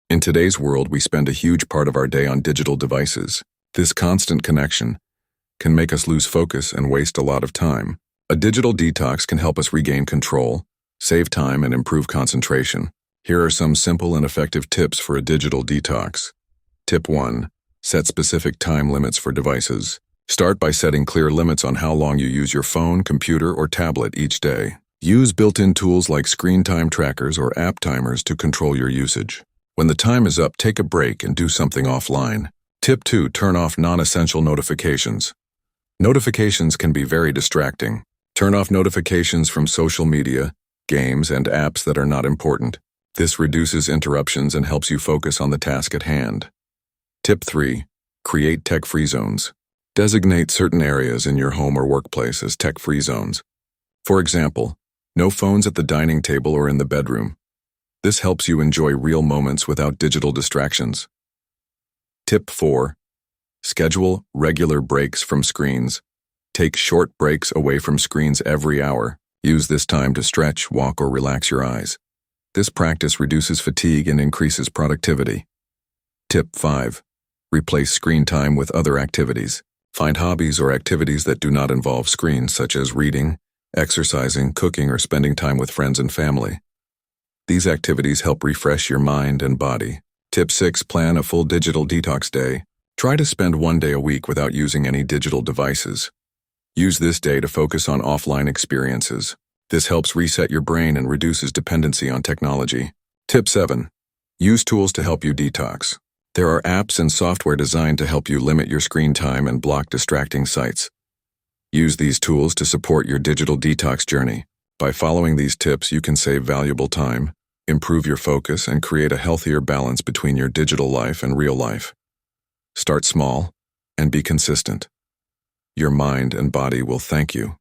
In today's world, we spend a huge part of our day on digital devices. This constant connection can make us lose focus and waste a lot of time. A digital detox can help us regain control, save time, and improve concentration. Here are some simple and effective tips for a digital detox. Tip 1. Set specific time limits for devices. Start by setting clear limits on how long you use your phone, computer, or tablet each day. Use built-in tools like screen time trackers or app timers to control your usage. When the time is up, take a break and do something offline. Tip 2. Turn off non-essential notifications. Notifications can be very distracting. Turn off notifications from social media, games, and apps that are not important. This reduces interruptions and helps you focus on the task at hand. Tip 3. Create tech-free zones. Designate certain areas in your home or workplace as tech-free zones. For example, no phones at the dining table or in the bedroom. This helps you enjoy real moments without digital distractions. Tip 4. Schedule regular breaks from screens. Take short breaks away from screens every hour. Use this time to stretch, walk, or relax your eyes. This practice reduces fatigue and increases productivity. Tip 5. Replace screen time with other activities. Find hobbies or activities that do not involve screens, such as reading, exercising, cooking, or spending time with friends and family. These activities help refresh your mind and body. Tip 6. Plan a full digital detox day. Try to spend one day a week without using any digital devices. Use this day to focus on offline experiences. This helps reset your brain and reduces dependency on technology. Tip 7. Use tools to help you detox. There are apps and software designed to help you limit your screen time and block distracting sites. Use these tools to support your digital detox journey. By following these tips, you can save valuable time, improve your focus, and create a healthier balance between your digital life and real life. Start small and be consistent. Your mind and body will thank you.